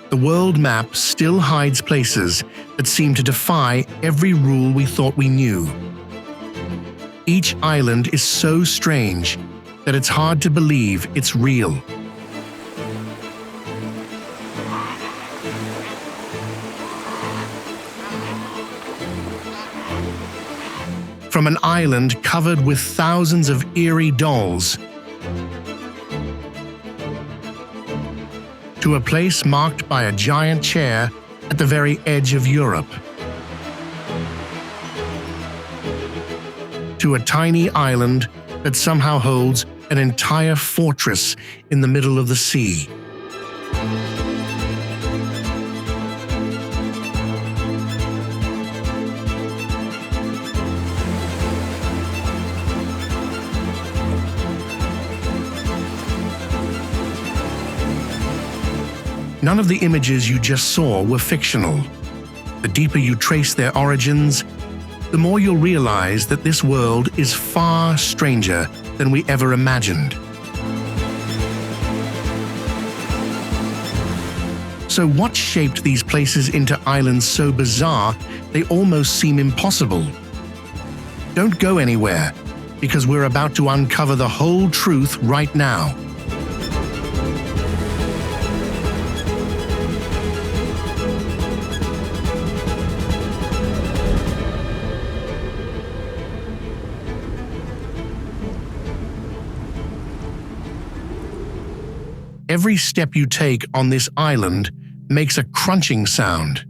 The world map still hides places that seem to defy every rule we thought we knew. Each island is so strange that it's hard to believe it's real. From an island covered with thousands of eerie dolls to a place marked by a giant chair at the very edge of Europe, to a tiny island that somehow holds an entire fortress in the middle of the sea. None of the images you just saw were fictional. The deeper you trace their origins, the more you'll realize that this world is far stranger than we ever imagined. So what shaped these places into islands so bizarre they almost seem impossible? Don't go anywhere, because we're about to uncover the whole truth right now. Every step you take on this island makes a crunching sound.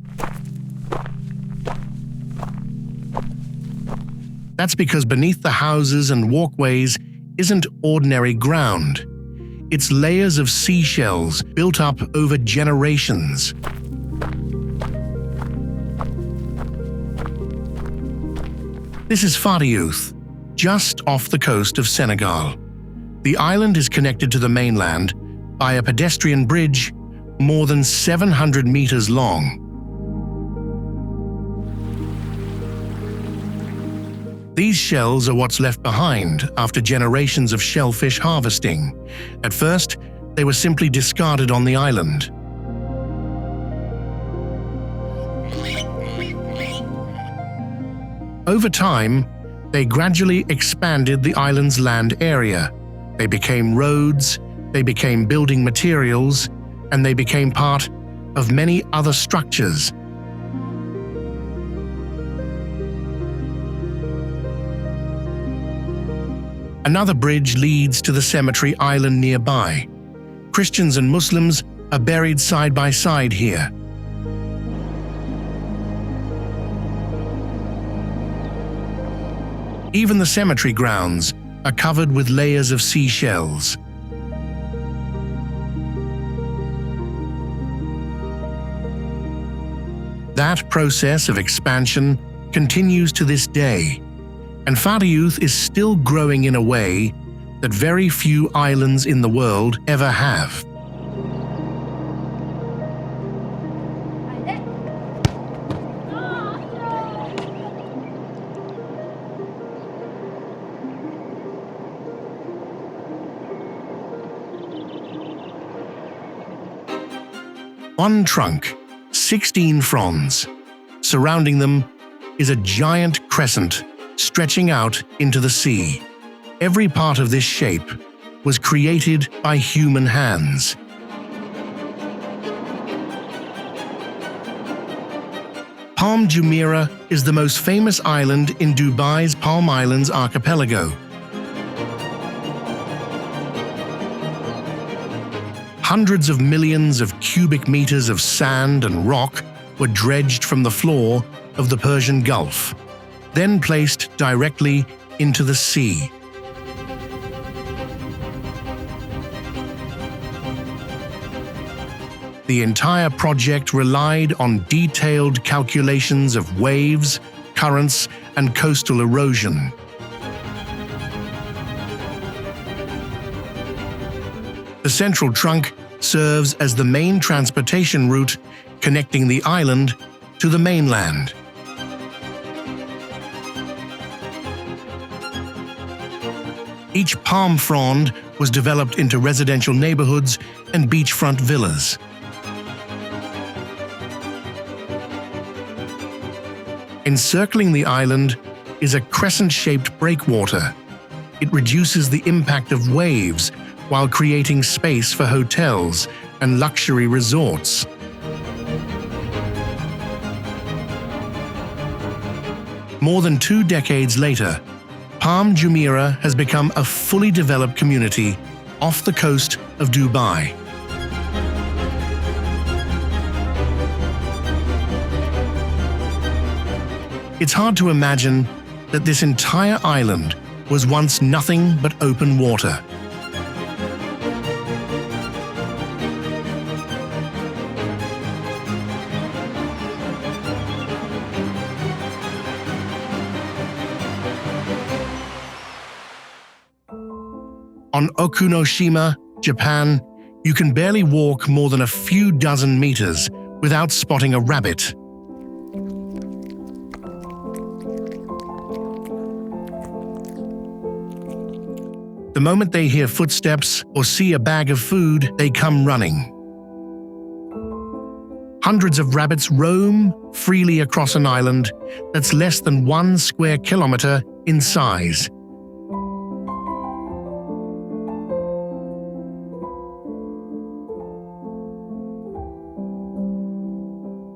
That's because beneath the houses and walkways isn't ordinary ground. It's layers of seashells built up over generations. This is Fadiouth, just off the coast of Senegal. The island is connected to the mainland by a pedestrian bridge more than 700 meters long. These shells are what's left behind after generations of shellfish harvesting. At first, they were simply discarded on the island. Over time, they gradually expanded the island's land area. They became roads, they became building materials, and they became part of many other structures. Another bridge leads to the cemetery island nearby. Christians and Muslims are buried side by side here. Even the cemetery grounds are covered with layers of seashells. That process of expansion continues to this day, and Fadiouth is still growing in a way that very few islands in the world ever have. One trunk, 16 fronds. Surrounding them is a giant crescent stretching out into the sea. Every part of this shape was created by human hands. Palm Jumeirah is the most famous island in Dubai's Palm Islands archipelago. Hundreds of millions of cubic meters of sand and rock were dredged from the floor of the Persian Gulf, then placed directly into the sea. The entire project relied on detailed calculations of waves, currents, and coastal erosion. The central trunk serves as the main transportation route connecting the island to the mainland. Each palm frond was developed into residential neighborhoods and beachfront villas. Encircling the island is a crescent-shaped breakwater. It reduces the impact of waves while creating space for hotels and luxury resorts. More than 2 decades later, Palm Jumeirah has become a fully developed community off the coast of Dubai. It's hard to imagine that this entire island was once nothing but open water. On Okunoshima, Japan, you can barely walk more than a few dozen meters without spotting a rabbit. The moment they hear footsteps or see a bag of food, they come running. Hundreds of rabbits roam freely across an island that's less than 1 square kilometer in size.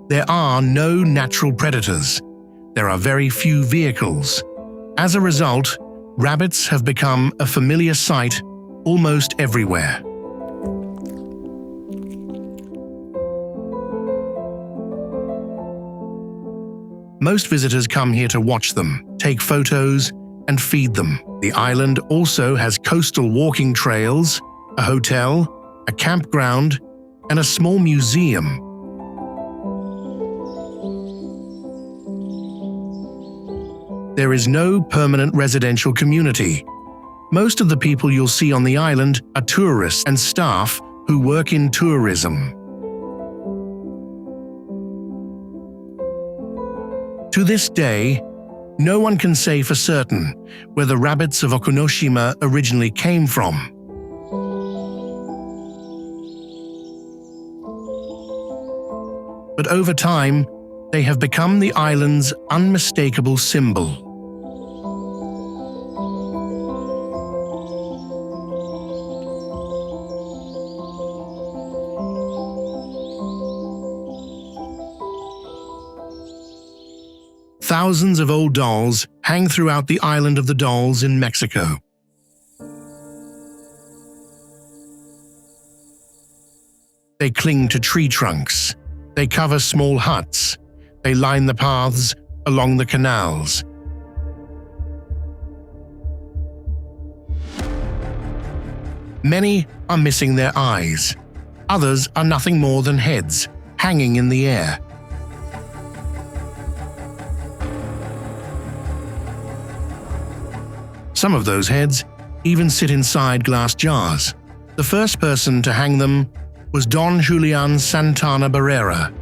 There are no natural predators. There are very few vehicles. As a result, rabbits have become a familiar sight almost everywhere. Most visitors come here to watch them, take photos, and feed them. The island also has coastal walking trails, a hotel, a campground, and a small museum. There is no permanent residential community. Most of the people you'll see on the island are tourists and staff who work in tourism. To this day, no one can say for certain where the rabbits of Okunoshima originally came from. But over time, they have become the island's unmistakable symbol. Thousands of old dolls hang throughout the Island of the Dolls in Mexico. They cling to tree trunks. They cover small huts. They line the paths along the canals. Many are missing their eyes. Others are nothing more than heads, hanging in the air. Some of those heads even sit inside glass jars. The first person to hang them was Don Julian Santana Barrera.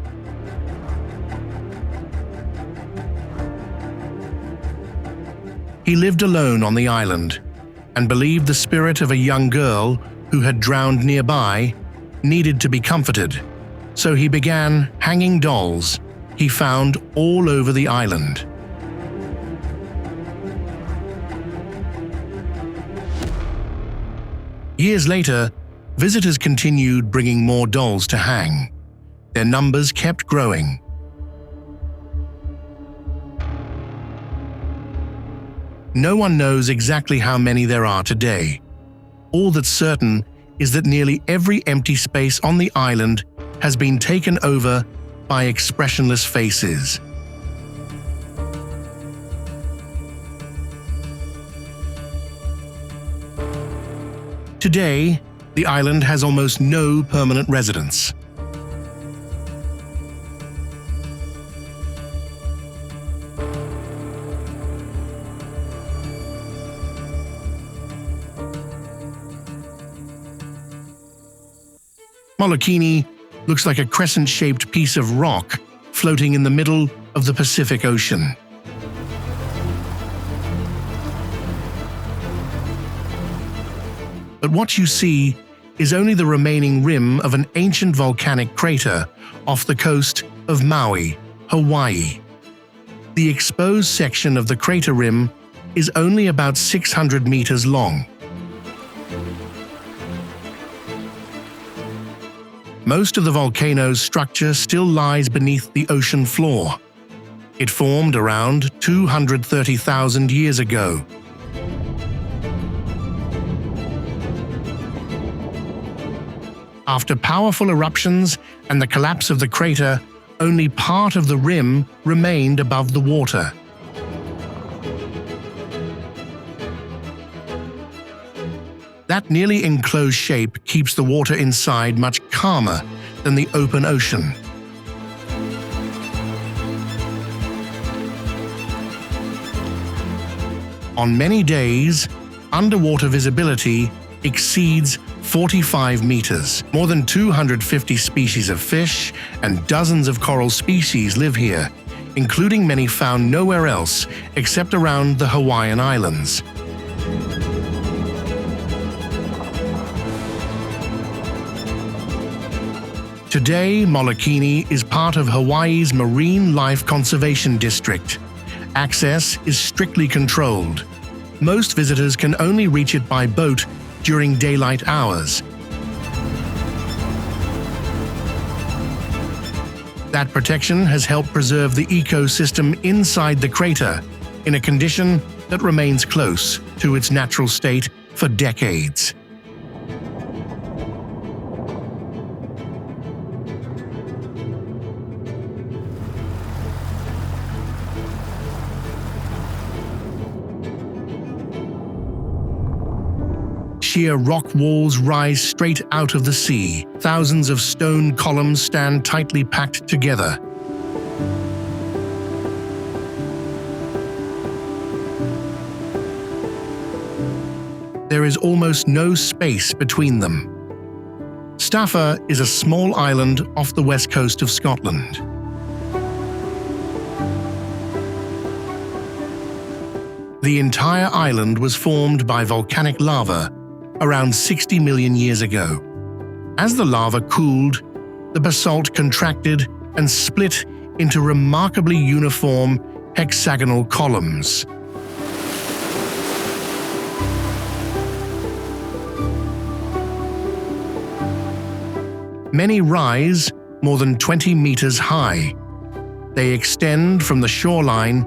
He lived alone on the island and believed the spirit of a young girl who had drowned nearby needed to be comforted, so he began hanging dolls he found all over the island. Years later, visitors continued bringing more dolls to hang. Their numbers kept growing. No one knows exactly how many there are today. All that's certain is that nearly every empty space on the island has been taken over by expressionless faces. Today, the island has almost no permanent residents. Molokini looks like a crescent-shaped piece of rock floating in the middle of the Pacific Ocean. But what you see is only the remaining rim of an ancient volcanic crater off the coast of Maui, Hawaii. The exposed section of the crater rim is only about 600 meters long. Most of the volcano's structure still lies beneath the ocean floor. It formed around 230,000 years ago. After powerful eruptions and the collapse of the crater, only part of the rim remained above the water. That nearly enclosed shape keeps the water inside much calmer than the open ocean. On many days, underwater visibility exceeds 45 meters. More than 250 species of fish and dozens of coral species live here, including many found nowhere else except around the Hawaiian Islands. Today, Molokini is part of Hawaii's Marine Life Conservation District. Access is strictly controlled. Most visitors can only reach it by boat during daylight hours. That protection has helped preserve the ecosystem inside the crater in a condition that remains close to its natural state for decades. Sheer rock walls rise straight out of the sea. Thousands of stone columns stand tightly packed together. There is almost no space between them. Staffa is a small island off the west coast of Scotland. The entire island was formed by volcanic lava around 60 million years ago. As the lava cooled, the basalt contracted and split into remarkably uniform hexagonal columns. Many rise more than 20 meters high. They extend from the shoreline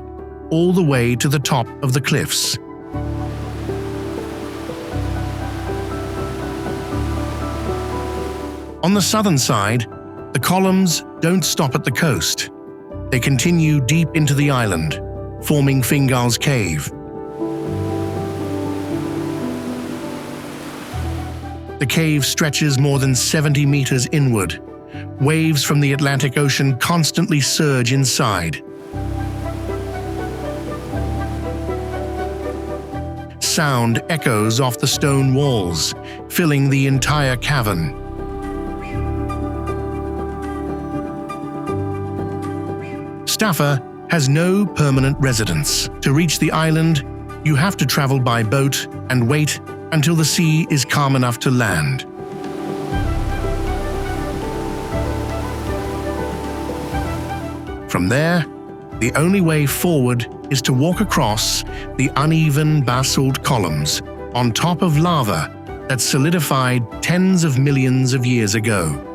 all the way to the top of the cliffs. On the southern side, the columns don't stop at the coast. They continue deep into the island, forming Fingal's Cave. The cave stretches more than 70 meters inward. Waves from the Atlantic Ocean constantly surge inside. Sound echoes off the stone walls, filling the entire cavern. Staffa has no permanent residence. To reach the island, you have to travel by boat and wait until the sea is calm enough to land. From there, the only way forward is to walk across the uneven basalt columns on top of lava that solidified tens of millions of years ago.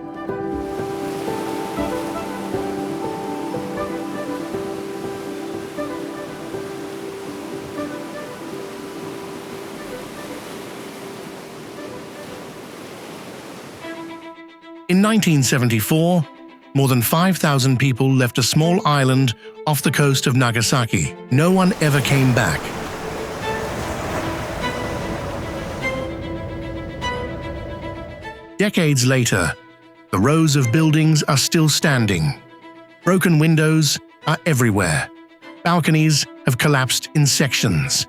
In 1974, more than 5,000 people left a small island off the coast of Nagasaki. No one ever came back. Decades later, the rows of buildings are still standing. Broken windows are everywhere. Balconies have collapsed in sections.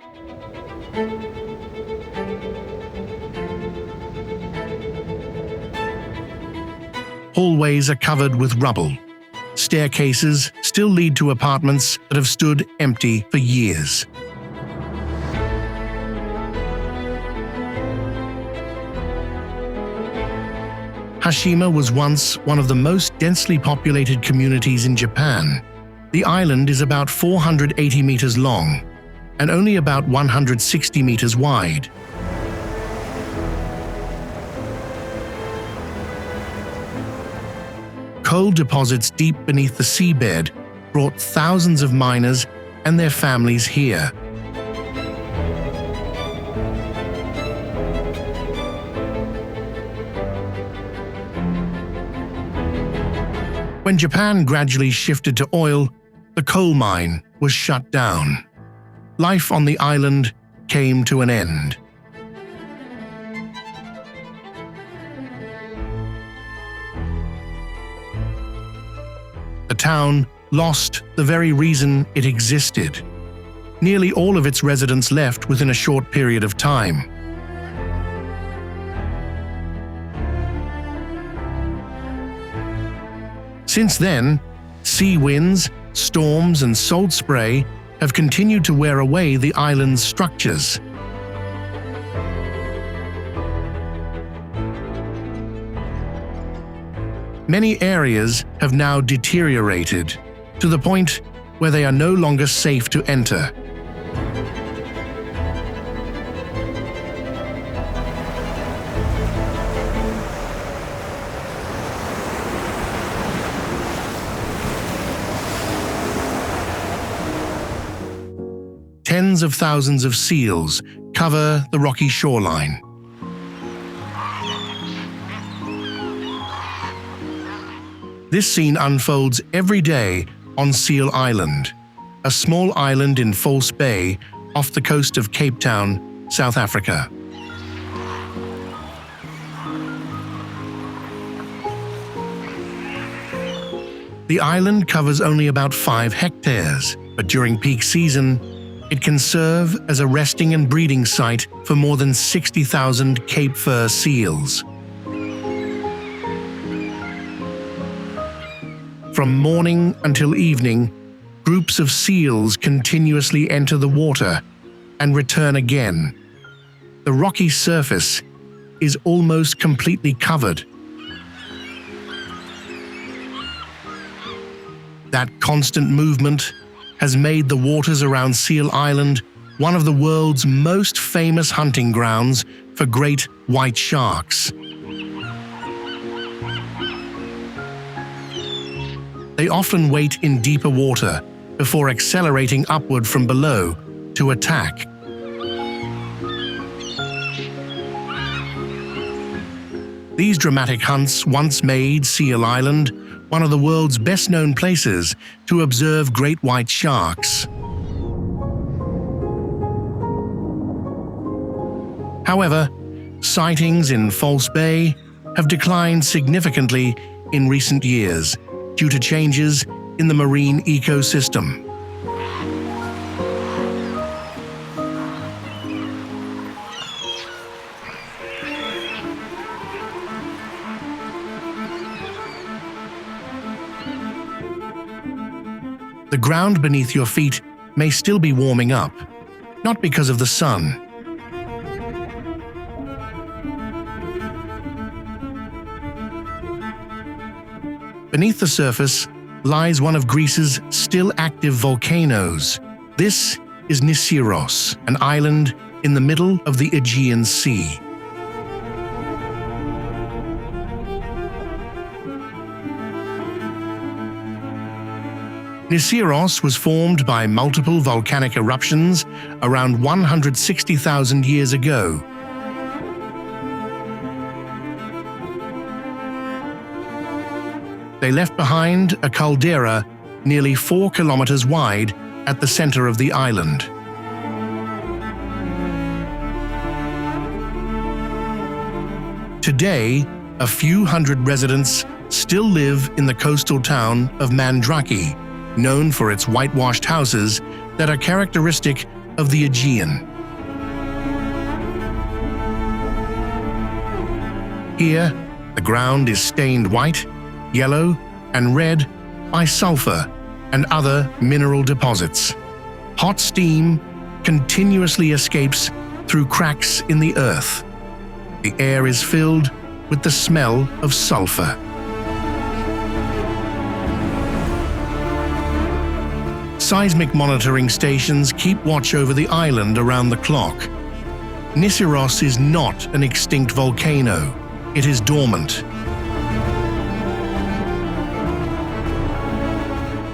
Hallways are covered with rubble. Staircases still lead to apartments that have stood empty for years. Hashima was once one of the most densely populated communities in Japan. The island is about 480 meters long and only about 160 meters wide. Coal deposits deep beneath the seabed brought thousands of miners and their families here. When Japan gradually shifted to oil, the coal mine was shut down. Life on the island came to an end. The town lost the very reason it existed. Nearly all of its residents left within a short period of time. Since then, sea winds, storms, and salt spray have continued to wear away the island's structures. Many areas have now deteriorated to the point where they are no longer safe to enter. Tens of thousands of seals cover the rocky shoreline. This scene unfolds every day on Seal Island, a small island in False Bay off the coast of Cape Town, South Africa. The island covers only about 5 hectares, but during peak season, it can serve as a resting and breeding site for more than 60,000 Cape Fur seals. From morning until evening, groups of seals continuously enter the water and return again. The rocky surface is almost completely covered. That constant movement has made the waters around Seal Island one of the world's most famous hunting grounds for great white sharks. They often wait in deeper water before accelerating upward from below to attack. These dramatic hunts once made Seal Island one of the world's best-known places to observe great white sharks. However, sightings in False Bay have declined significantly in recent years due to changes in the marine ecosystem. The ground beneath your feet may still be warming up, not because of the sun. Beneath the surface lies one of Greece's still active volcanoes. This is Nisyros, an island in the middle of the Aegean Sea. Nisyros was formed by multiple volcanic eruptions around 160,000 years ago. They left behind a caldera nearly 4 kilometers wide at the center of the island. Today, a few hundred residents still live in the coastal town of Mandraki, known for its whitewashed houses that are characteristic of the Aegean. Here, the ground is stained white, yellow, and red by sulfur and other mineral deposits. Hot steam continuously escapes through cracks in the earth. The air is filled with the smell of sulfur. Seismic monitoring stations keep watch over the island around the clock. Nisyros is not an extinct volcano. It is dormant.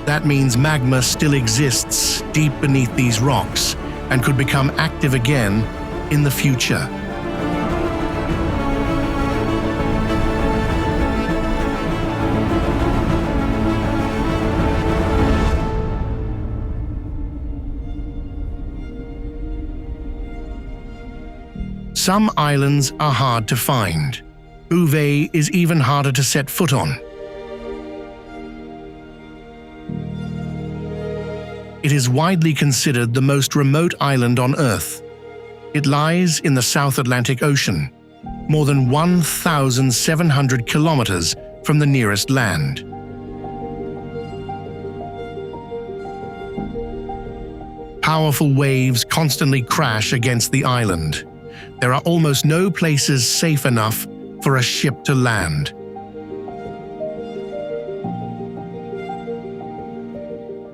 That means magma still exists deep beneath these rocks and could become active again in the future. Some islands are hard to find. Bouvet is even harder to set foot on. It is widely considered the most remote island on Earth. It lies in the South Atlantic Ocean, more than 1,700 kilometers from the nearest land. Powerful waves constantly crash against the island. There are almost no places safe enough for a ship to land.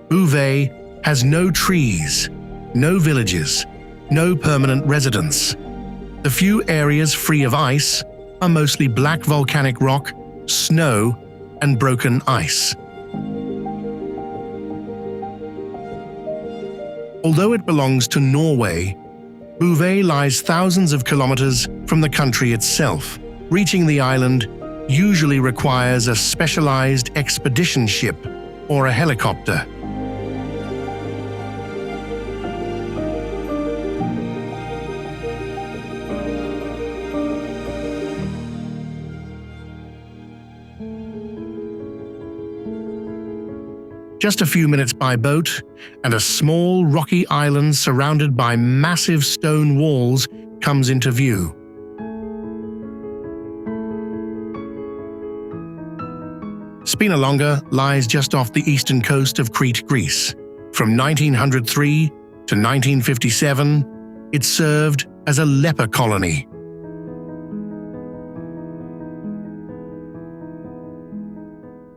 Bouvet has no trees, no villages, no permanent residents. The few areas free of ice are mostly black volcanic rock, snow, and broken ice. Although it belongs to Norway, Bouvet lies thousands of kilometers from the country itself. Reaching the island usually requires a specialized expedition ship or a helicopter. Just a few minutes by boat, and a small rocky island surrounded by massive stone walls comes into view. Spinalonga lies just off the eastern coast of Crete, Greece. From 1903 to 1957, it served as a leper colony.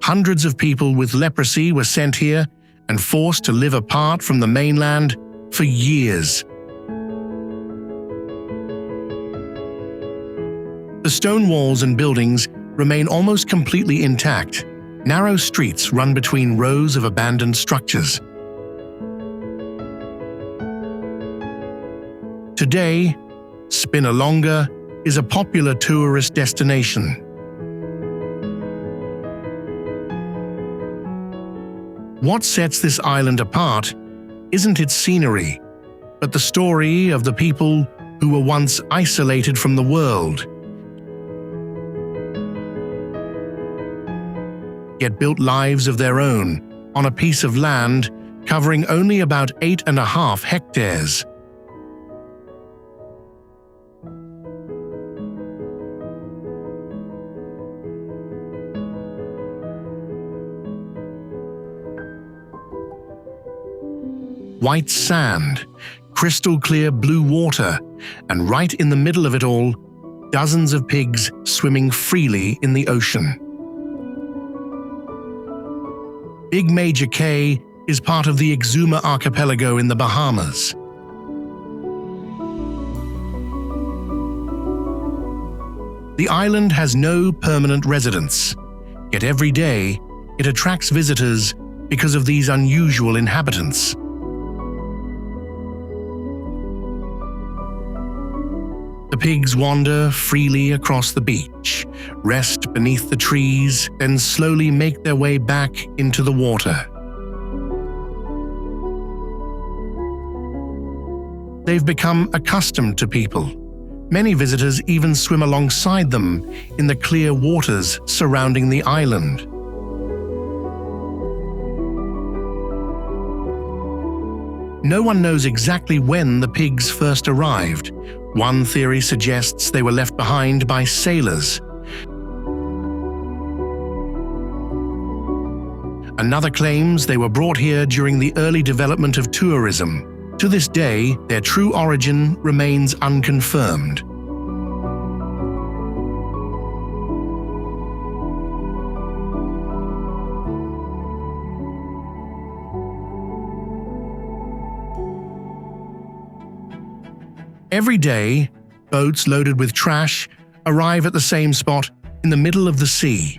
Hundreds of people with leprosy were sent here and forced to live apart from the mainland for years. The stone walls and buildings remain almost completely intact. Narrow streets run between rows of abandoned structures. Today, Spinalonga is a popular tourist destination. What sets this island apart isn't its scenery, but the story of the people who were once isolated from the world, yet built lives of their own on a piece of land covering only about 8.5 hectares. White sand, crystal clear blue water, and right in the middle of it all, dozens of pigs swimming freely in the ocean. Big Major Cay is part of the Exuma archipelago in the Bahamas. The island has no permanent residents, yet every day it attracts visitors because of these unusual inhabitants. The pigs wander freely across the beach, rest beneath the trees, then slowly make their way back into the water. They've become accustomed to people. Many visitors even swim alongside them in the clear waters surrounding the island. No one knows exactly when the pigs first arrived. One theory suggests they were left behind by sailors. Another claims they were brought here during the early development of tourism. To this day, their true origin remains unconfirmed. Every day, boats loaded with trash arrive at the same spot in the middle of the sea.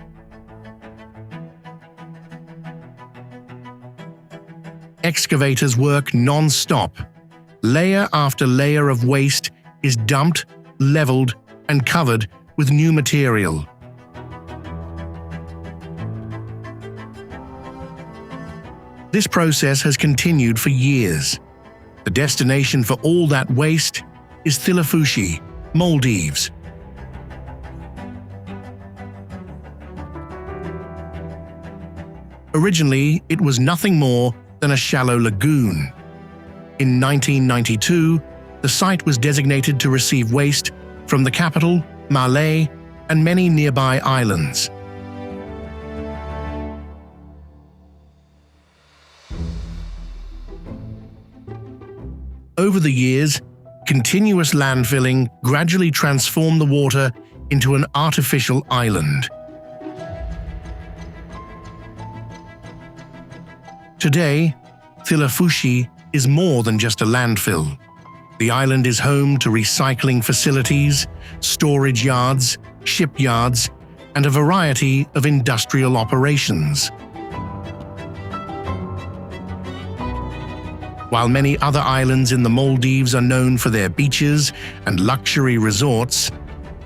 Excavators work non-stop. Layer after layer of waste is dumped, leveled, and covered with new material. This process has continued for years. The destination for all that waste is Thilafushi, Maldives. Originally, it was nothing more than a shallow lagoon. In 1992, the site was designated to receive waste from the capital, Mayen, and many nearby islands. Over the years, continuous landfilling gradually transformed the water into an artificial island. Today, Thilafushi is more than just a landfill. The island is home to recycling facilities, storage yards, shipyards, and a variety of industrial operations. While many other islands in the Maldives are known for their beaches and luxury resorts,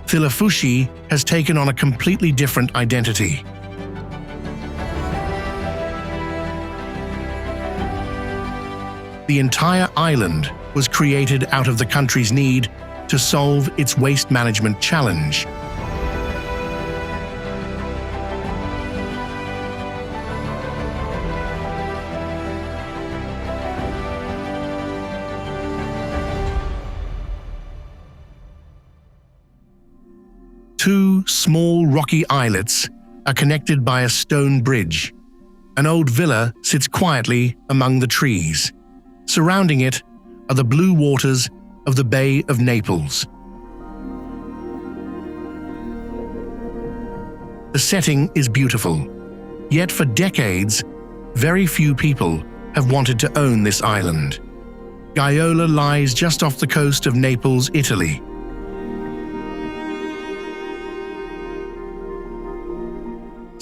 Thilafushi has taken on a completely different identity. The entire island was created out of the country's need to solve its waste management challenge. Two small rocky islets are connected by a stone bridge. An old villa sits quietly among the trees. Surrounding it are the blue waters of the Bay of Naples. The setting is beautiful, yet for decades, very few people have wanted to own this island. Gaiola lies just off the coast of Naples, Italy.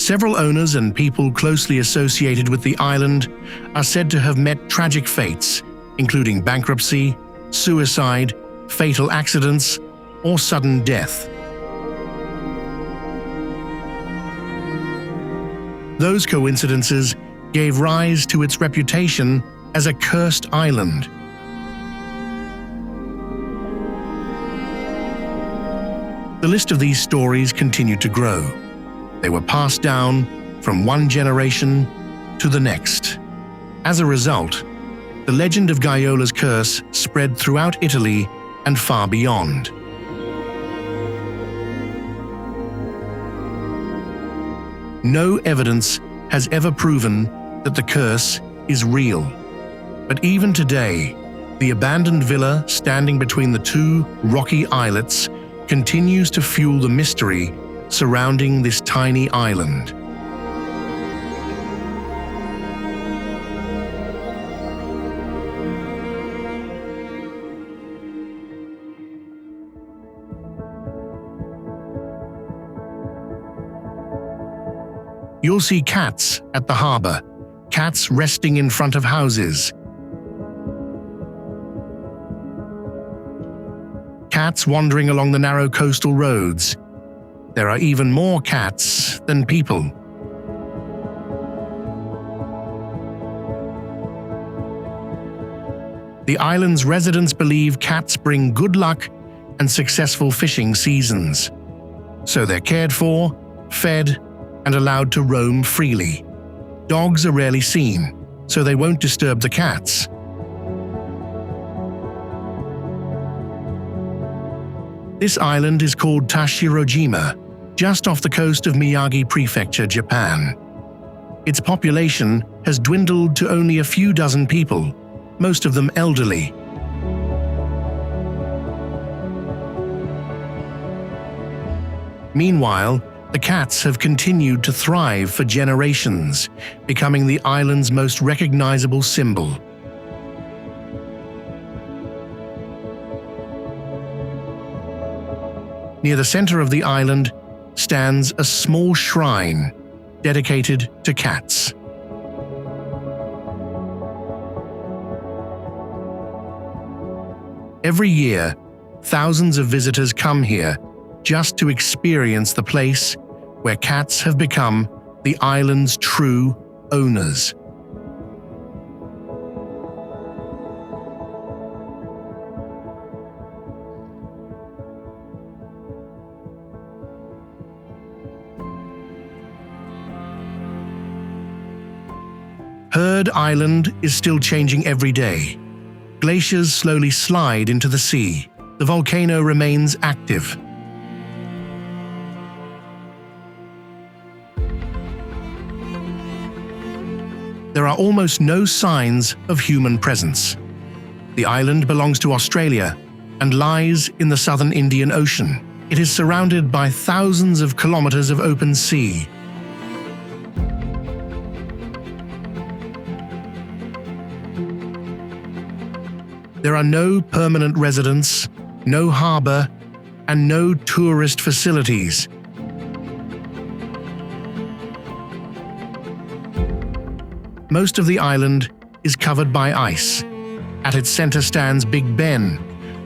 Several owners and people closely associated with the island are said to have met tragic fates, including bankruptcy, suicide, fatal accidents, or sudden death. Those coincidences gave rise to its reputation as a cursed island. The list of these stories continued to grow. They were passed down from one generation to the next. As a result, the legend of Gaiola's curse spread throughout Italy and far beyond. No evidence has ever proven that the curse is real. But even today, the abandoned villa standing between the two rocky islets continues to fuel the mystery surrounding this tiny island. You'll see cats at the harbor, cats resting in front of houses, cats wandering along the narrow coastal roads. There are even more cats than people. The island's residents believe cats bring good luck and successful fishing seasons. So they're cared for, fed, and allowed to roam freely. Dogs are rarely seen, so they won't disturb the cats. This island is called Tashirojima, just off the coast of Miyagi Prefecture, Japan. Its population has dwindled to only a few dozen people, most of them elderly. Meanwhile, the cats have continued to thrive for generations, becoming the island's most recognizable symbol. Near the center of the island stands a small shrine dedicated to cats. Every year, thousands of visitors come here just to experience the place where cats have become the island's true owners. Hormuz Island is still changing every day. Glaciers slowly slide into the sea. The volcano remains active. There are almost no signs of human presence. The island belongs to Australia and lies in the southern Indian Ocean. It is surrounded by thousands of kilometers of open sea. There are no permanent residents, no harbor, and no tourist facilities. Most of the island is covered by ice. At its center stands Big Ben,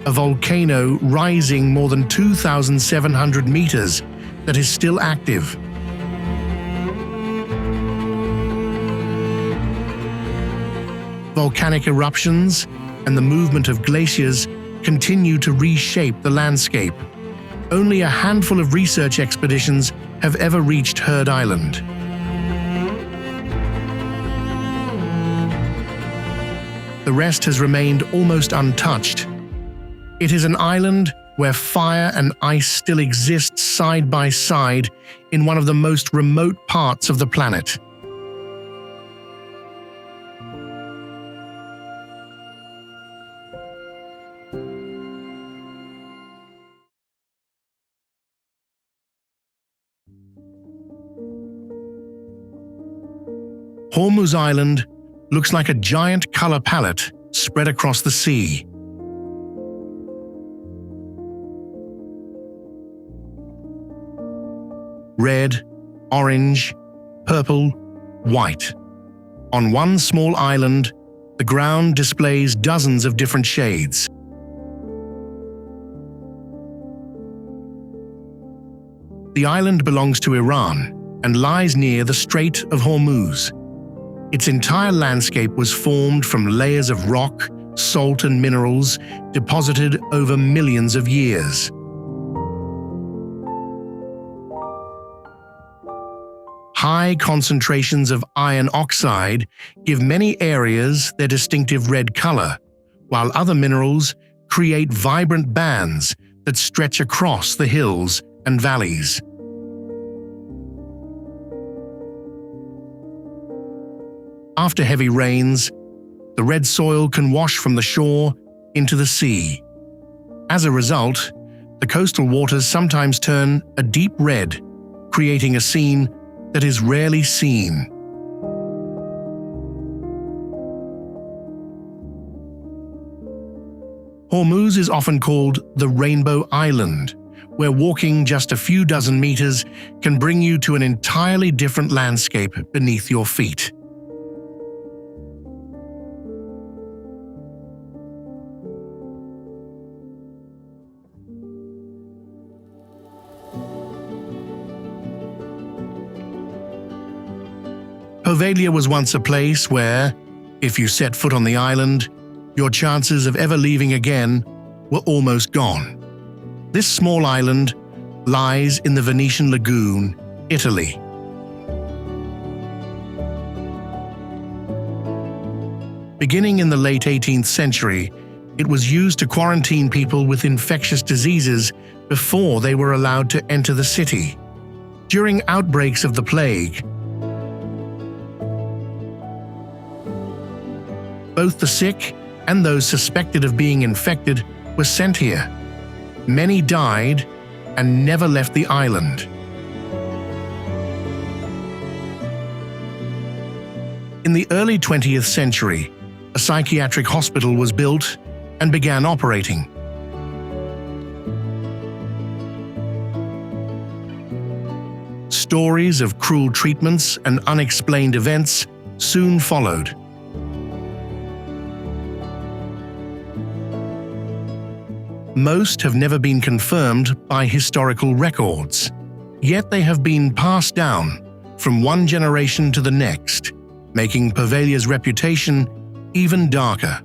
a volcano rising more than 2,700 meters that is still active. Volcanic eruptions and the movement of glaciers continue to reshape the landscape. Only a handful of research expeditions have ever reached Hormuz Island. The rest has remained almost untouched. It is an island where fire and ice still exist side by side in one of the most remote parts of the planet. Hormuz Island looks like a giant color palette spread across the sea. Red, orange, purple, white. On one small island, the ground displays dozens of different shades. The island belongs to Iran and lies near the Strait of Hormuz. Its entire landscape was formed from layers of rock, salt, and minerals deposited over millions of years. High concentrations of iron oxide give many areas their distinctive red color, while other minerals create vibrant bands that stretch across the hills and valleys. After heavy rains, the red soil can wash from the shore into the sea. As a result, the coastal waters sometimes turn a deep red, creating a scene that is rarely seen. Hormuz is often called the Rainbow Island, where walking just a few dozen meters can bring you to an entirely different landscape beneath your feet. Poveglia was once a place where, if you set foot on the island, your chances of ever leaving again were almost gone. This small island lies in the Venetian Lagoon, Italy. Beginning in the late 18th century, it was used to quarantine people with infectious diseases before they were allowed to enter the city. During outbreaks of the plague, both the sick and those suspected of being infected were sent here. Many died and never left the island. In the early 20th century, a psychiatric hospital was built and began operating. Stories of cruel treatments and unexplained events soon followed. Most have never been confirmed by historical records, yet they have been passed down from one generation to the next, making Poveglia's reputation even darker.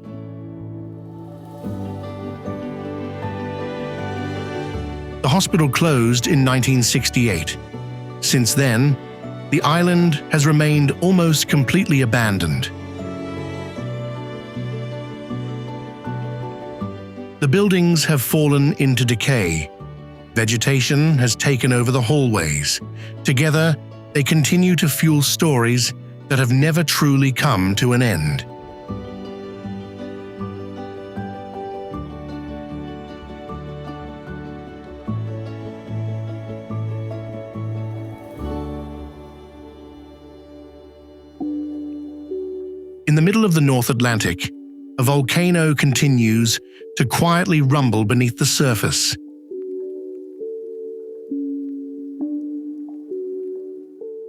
The hospital closed in 1968. Since then, the island has remained almost completely abandoned. The buildings have fallen into decay. Vegetation has taken over the hallways. Together, they continue to fuel stories that have never truly come to an end. In the middle of the North Atlantic, a volcano continues to quietly rumble beneath the surface.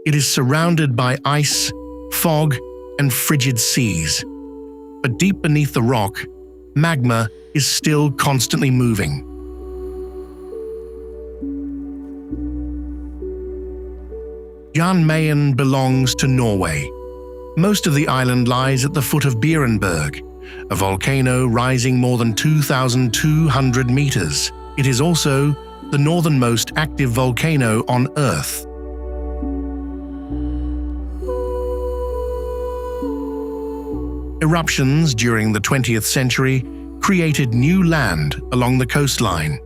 It is surrounded by ice, fog, and frigid seas. But deep beneath the rock, magma is still constantly moving. Jan Mayen belongs to Norway. Most of the island lies at the foot of Berenberg, a volcano rising more than 2,200 meters. It is also the northernmost active volcano on Earth. Eruptions during the 20th century created new land along the coastline,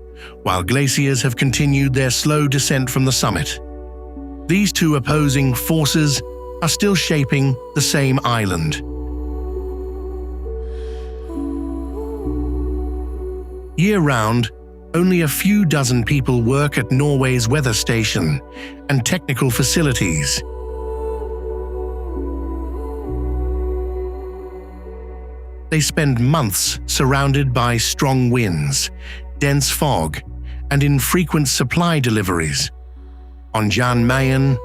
while glaciers have continued their slow descent from the summit. These two opposing forces are still shaping the same island. Year-round, only a few dozen people work at Norway's weather station and technical facilities. They spend months surrounded by strong winds, dense fog, and infrequent supply deliveries. On Jan Mayen,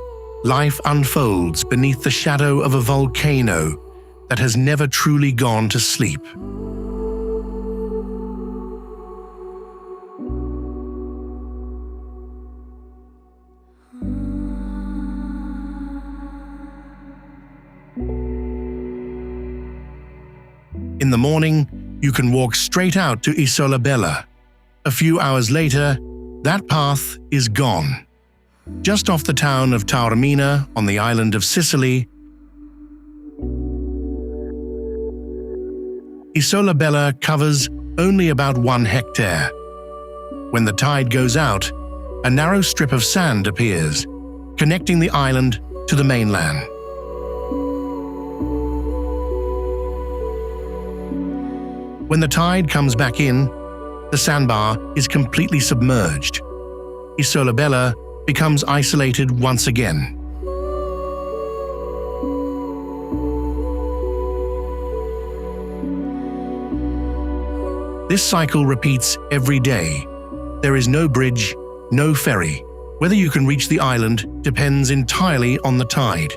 life unfolds beneath the shadow of a volcano that has never truly gone to sleep. In the morning, you can walk straight out to Isola Bella. A few hours later, that path is gone. Just off the town of Taormina on the island of Sicily, Isola Bella covers only about 1 hectare. When the tide goes out, a narrow strip of sand appears, connecting the island to the mainland. When the tide comes back in, the sandbar is completely submerged. Isola Bella becomes isolated once again. This cycle repeats every day. There is no bridge, no ferry. Whether you can reach the island depends entirely on the tide.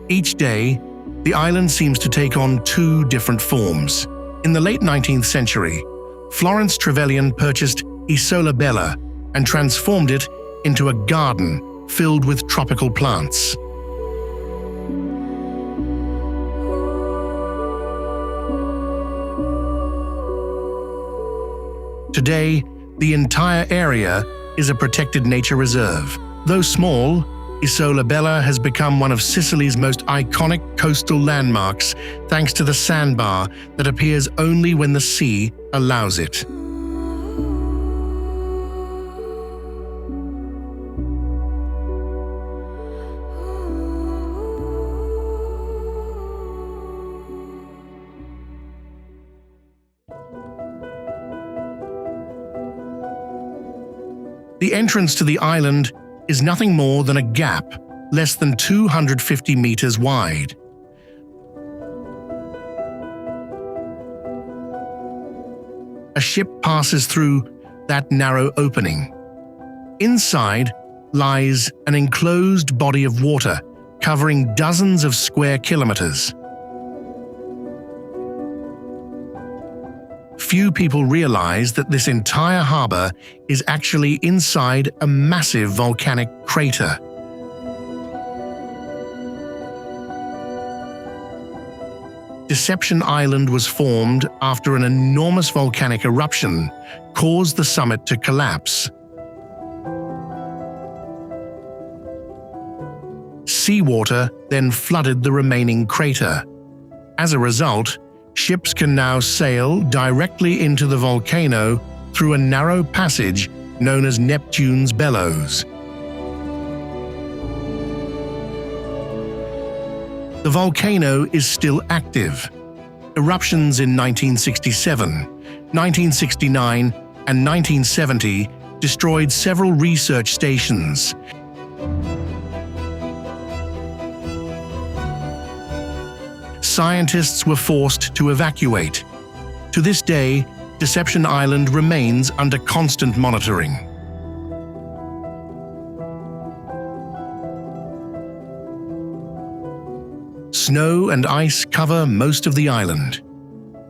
Each day, the island seems to take on 2 different forms. In the late 19th century, Florence Trevelyan purchased Isola Bella and transformed it into a garden filled with tropical plants. Today, the entire area is a protected nature reserve. Though small, Isola Bella has become one of Sicily's most iconic coastal landmarks thanks to the sandbar that appears only when the sea allows it. The entrance to the island is nothing more than a gap less than 250 meters wide. A ship passes through that narrow opening. Inside lies an enclosed body of water covering dozens of square kilometers. Few people realize that this entire harbor is actually inside a massive volcanic crater. Deception Island was formed after an enormous volcanic eruption caused the summit to collapse. Seawater then flooded the remaining crater. As a result, ships can now sail directly into the volcano through a narrow passage known as Neptune's Bellows. The volcano is still active. Eruptions in 1967, 1969, and 1970 destroyed several research stations. Scientists were forced to evacuate. To this day, Deception Island remains under constant monitoring. Snow and ice cover most of the island.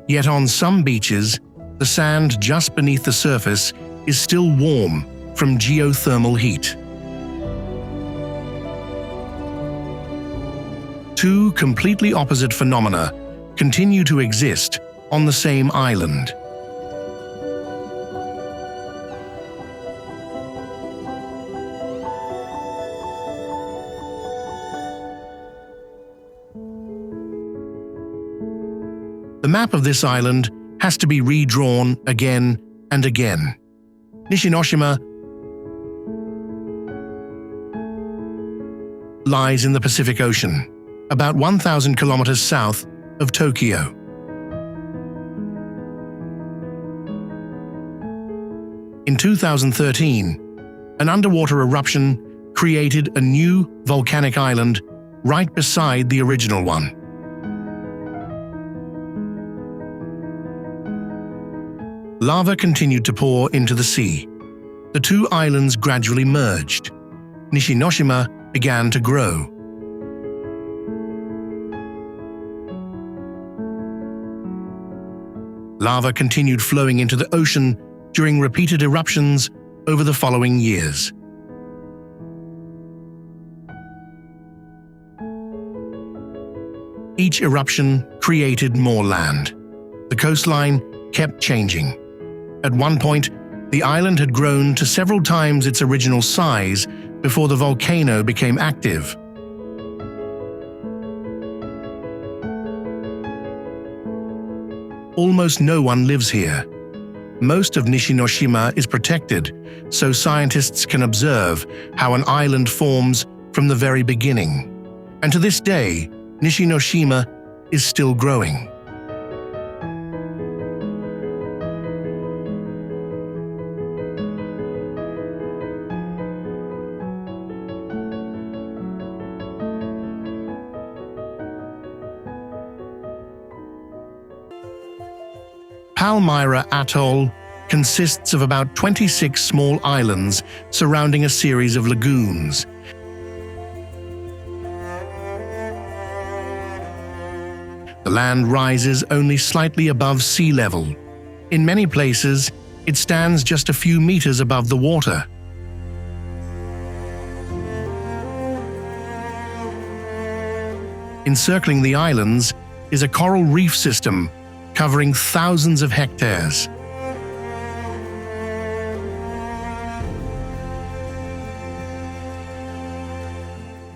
Yet on some beaches, the sand just beneath the surface is still warm from geothermal heat. Two completely opposite phenomena continue to exist on the same island. The map of this island has to be redrawn again and again. Nishinoshima lies in the Pacific Ocean, about 1,000 kilometers south of Tokyo. In 2013, an underwater eruption created a new volcanic island right beside the original one. Lava continued to pour into the sea. The two islands gradually merged. Nishinoshima began to grow. Lava continued flowing into the ocean during repeated eruptions over the following years. Each eruption created more land. The coastline kept changing. At one point, the island had grown to several times its original size before the volcano became active. Almost no one lives here. Most of Nishinoshima is protected, so scientists can observe how an island forms from the very beginning. And to this day, Nishinoshima is still growing. Palmyra Atoll consists of about 26 small islands surrounding a series of lagoons. The land rises only slightly above sea level. In many places, it stands just a few meters above the water. Encircling the islands is a coral reef system covering thousands of hectares.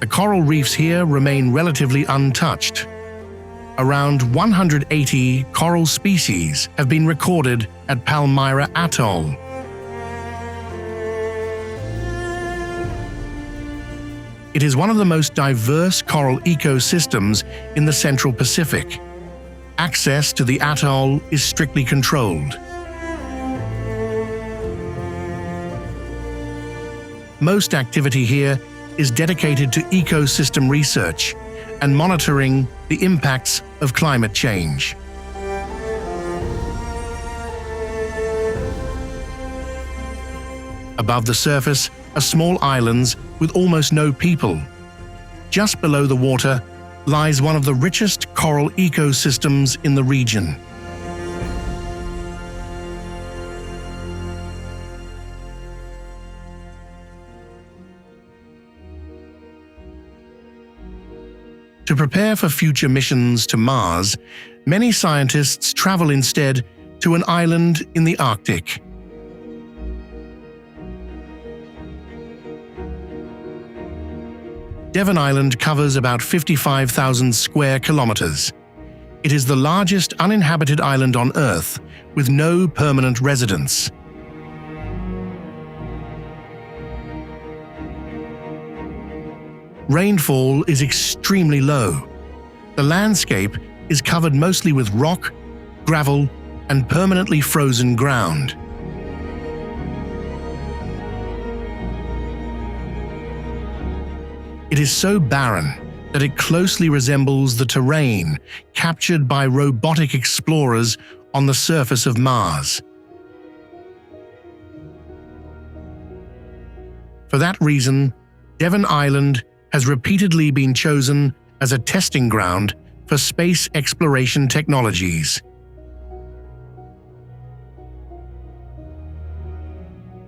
The coral reefs here remain relatively untouched. Around 180 coral species have been recorded at Palmyra Atoll. It is one of the most diverse coral ecosystems in the Central Pacific. Access to the atoll is strictly controlled. Most activity here is dedicated to ecosystem research and monitoring the impacts of climate change. Above the surface are small islands with almost no people. Just below the water lies one of the richest coral ecosystems in the region. To prepare for future missions to Mars, many scientists travel instead to an island in the Arctic. Devon Island covers about 55,000 square kilometers. It is the largest uninhabited island on Earth, with no permanent residents. Rainfall is extremely low. The landscape is covered mostly with rock, gravel, and permanently frozen ground. It is so barren that it closely resembles the terrain captured by robotic explorers on the surface of Mars. For that reason, Devon Island has repeatedly been chosen as a testing ground for space exploration technologies.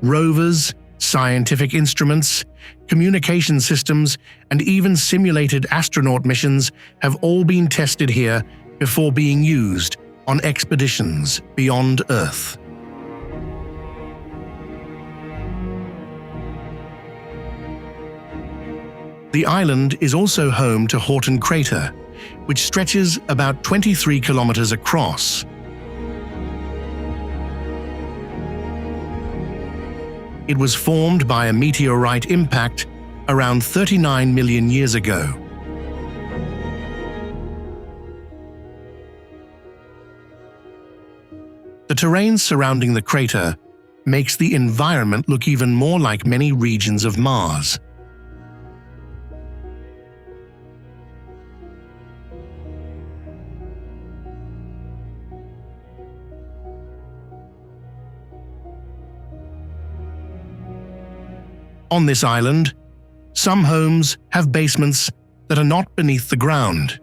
Rovers, scientific instruments, communication systems, and even simulated astronaut missions have all been tested here before being used on expeditions beyond Earth. The island is also home to Hormuz Crater, which stretches about 23 kilometers across. It was formed by a meteorite impact around 39 million years ago. The terrain surrounding the crater makes the environment look even more like many regions of Mars. On this island, some homes have basements that are not beneath the ground.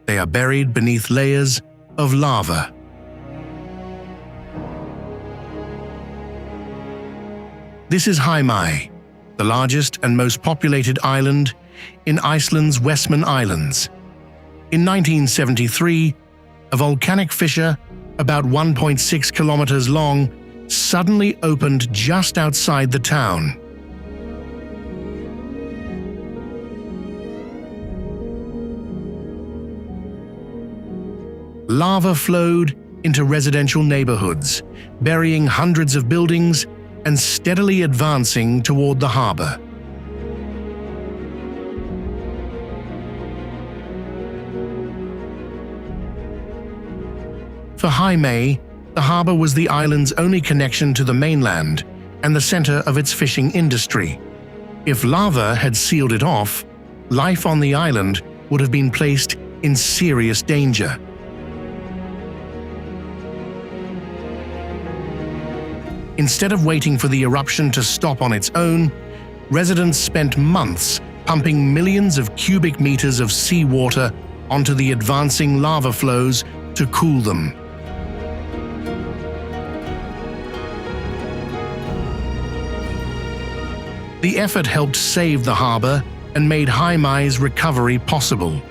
They are buried beneath layers of lava. This is Heimaey, the largest and most populated island in Iceland's Westman Islands. In 1973, a volcanic fissure about 1.6 kilometers long suddenly opened just outside the town. Lava flowed into residential neighborhoods, burying hundreds of buildings and steadily advancing toward the harbor. For Heimaey, the harbor was the island's only connection to the mainland and the center of its fishing industry. If lava had sealed it off, life on the island would have been placed in serious danger. Instead of waiting for the eruption to stop on its own, residents spent months pumping millions of cubic meters of seawater onto the advancing lava flows to cool them. The effort helped save the harbor and made Heimaey's recovery possible.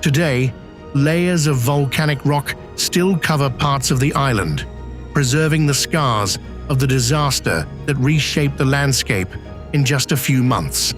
Today, layers of volcanic rock still cover parts of the island, preserving the scars of the disaster that reshaped the landscape in just a few months.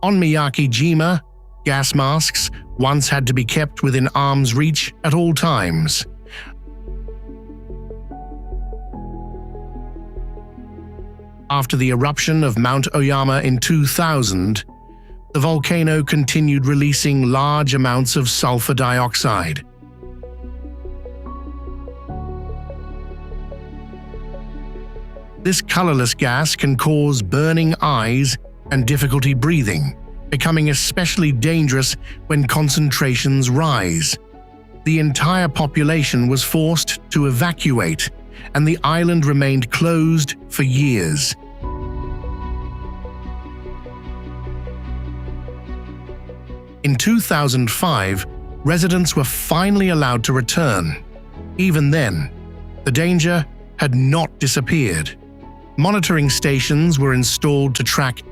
On Miyake-jima, gas masks once had to be kept within arm's reach at all times. After the eruption of Mount Oyama in 2000, the volcano continued releasing large amounts of sulfur dioxide. This colorless gas can cause burning eyes and difficulty breathing, becoming especially dangerous when concentrations rise. The entire population was forced to evacuate, and the island remained closed for years. In 2005, residents were finally allowed to return. Even then, the danger had not disappeared. Monitoring stations were installed to track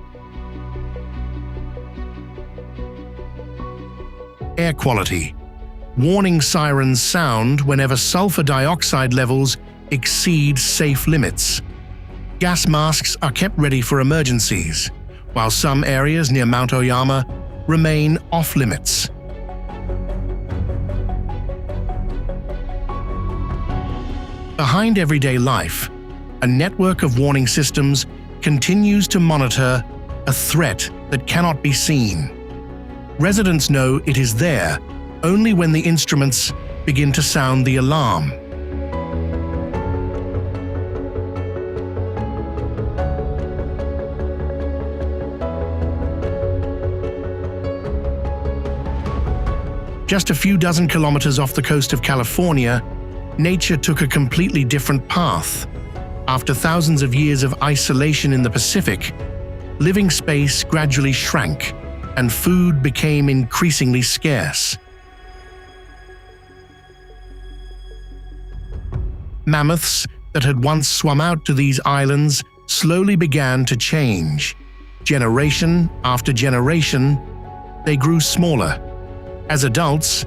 air quality. Warning sirens sound whenever sulfur dioxide levels exceed safe limits. Gas masks are kept ready for emergencies, while some areas near Mount Oyama remain off-limits. Behind everyday life, a network of warning systems continues to monitor a threat that cannot be seen. Residents know it is there only when the instruments begin to sound the alarm. Just a few dozen kilometers off the coast of California, nature took a completely different path. After thousands of years of isolation in the Pacific, living space gradually shrank, and food became increasingly scarce. Mammoths that had once swum out to these islands slowly began to change. Generation after generation, they grew smaller. As adults,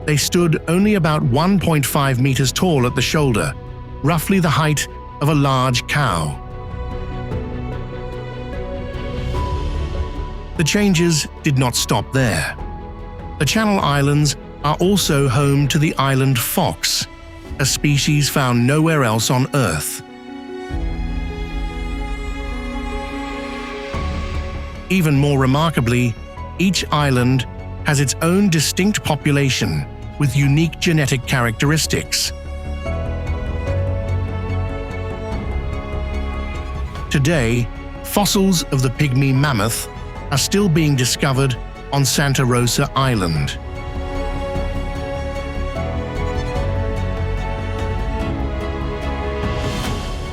they stood only about 1.5 meters tall at the shoulder, roughly the height of a large cow. The changes did not stop there. The Channel Islands are also home to the island fox, a species found nowhere else on Earth. Even more remarkably, each island has its own distinct population with unique genetic characteristics. Today, fossils of the pygmy mammoth are still being discovered on Santa Rosa Island.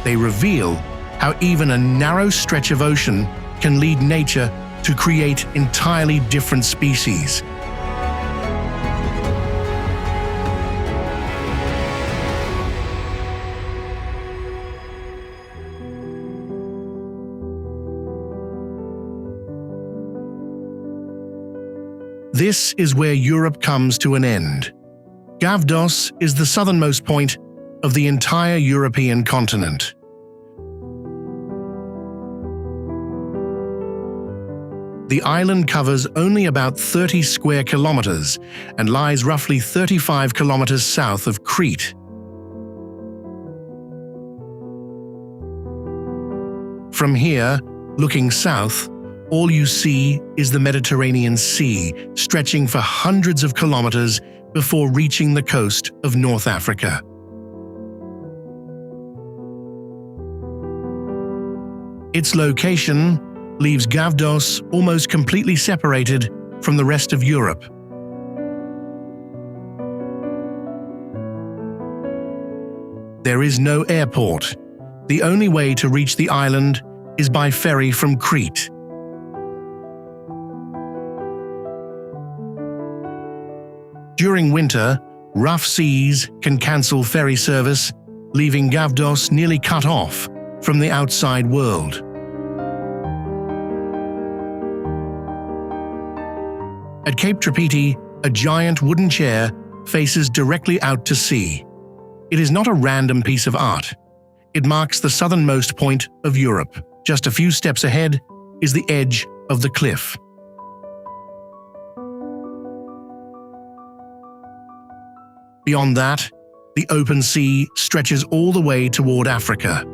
They reveal how even a narrow stretch of ocean can lead nature to create entirely different species. This is where Europe comes to an end. Gavdos is the southernmost point of the entire European continent. The island covers only about 30 square kilometers and lies roughly 35 kilometers south of Crete. From here, looking south, all you see is the Mediterranean Sea, stretching for hundreds of kilometers before reaching the coast of North Africa. Its location leaves Gavdos almost completely separated from the rest of Europe. There is no airport. The only way to reach the island is by ferry from Crete. During winter, rough seas can cancel ferry service, leaving Gavdos nearly cut off from the outside world. At Cape Trapiti, a giant wooden chair faces directly out to sea. It is not a random piece of art. It marks the southernmost point of Europe. Just a few steps ahead is the edge of the cliff. Beyond that, the open sea stretches all the way toward Africa.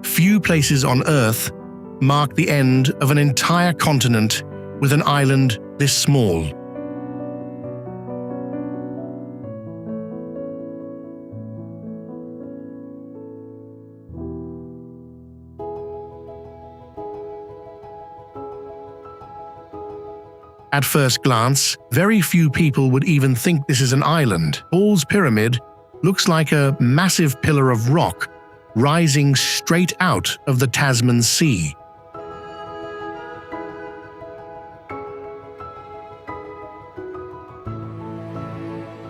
Few places on Earth mark the end of an entire continent with an island this small. At first glance, very few people would even think this is an island. Paul's Pyramid looks like a massive pillar of rock rising straight out of the Tasman Sea.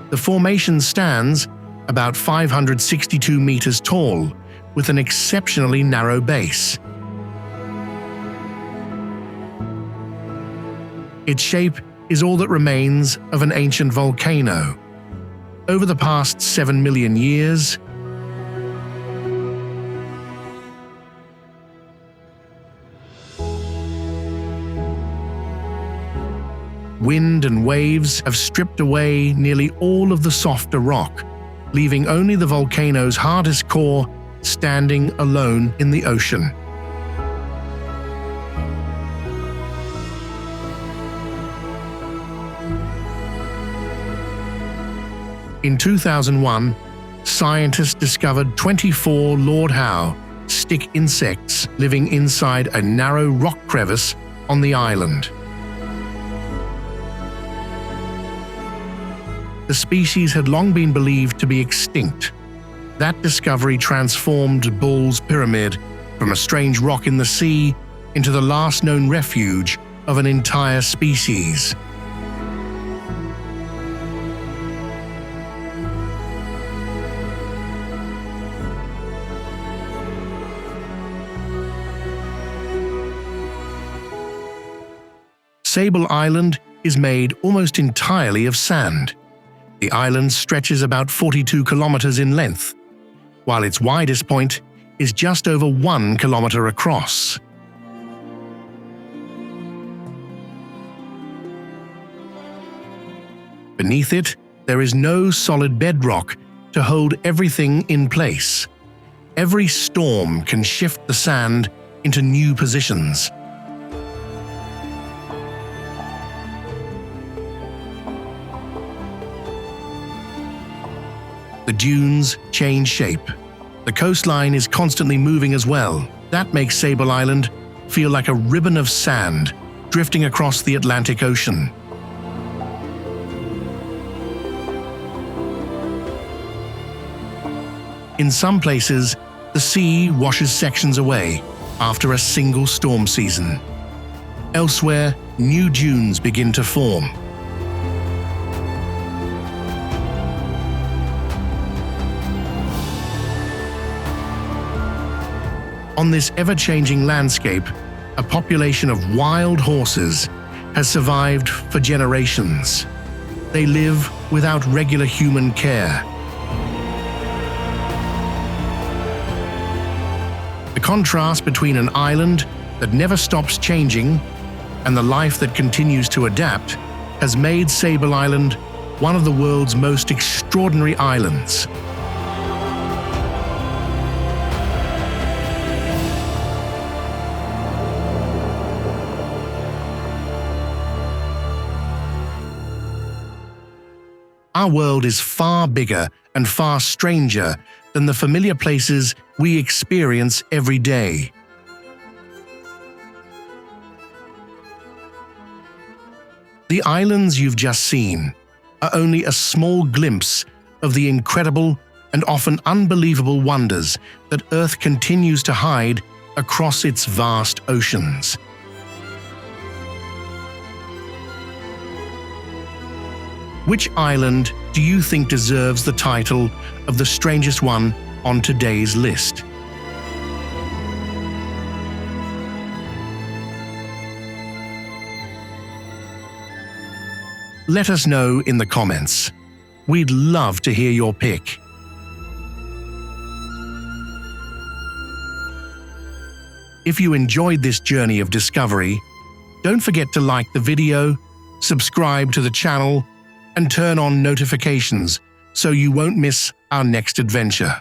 The formation stands about 562 meters tall, with an exceptionally narrow base. Its shape is all that remains of an ancient volcano. Over the past 7 million years, wind and waves have stripped away nearly all of the softer rock, leaving only the volcano's hardest core standing alone in the ocean. In 2001, scientists discovered 24 Lord Howe stick insects living inside a narrow rock crevice on the island. The species had long been believed to be extinct. That discovery transformed Bull's Pyramid from a strange rock in the sea into the last known refuge of an entire species. Sable Island is made almost entirely of sand. The island stretches about 42 kilometers in length, while its widest point is just over 1 kilometer across. Beneath it, there is no solid bedrock to hold everything in place. Every storm can shift the sand into new positions. The dunes change shape. The coastline is constantly moving as well. That makes Sable Island feel like a ribbon of sand drifting across the Atlantic Ocean. In some places, the sea washes sections away after a single storm season. Elsewhere, new dunes begin to form. On this ever-changing landscape, a population of wild horses has survived for generations. They live without regular human care. The contrast between an island that never stops changing and the life that continues to adapt has made Sable Island one of the world's most extraordinary islands. Our world is far bigger and far stranger than the familiar places we experience every day. The islands you've just seen are only a small glimpse of the incredible and often unbelievable wonders that Earth continues to hide across its vast oceans. Which island do you think deserves the title of the strangest one on today's list? Let us know in the comments. We'd love to hear your pick. If you enjoyed this journey of discovery, don't forget to like the video, subscribe to the channel, and turn on notifications so you won't miss our next adventure.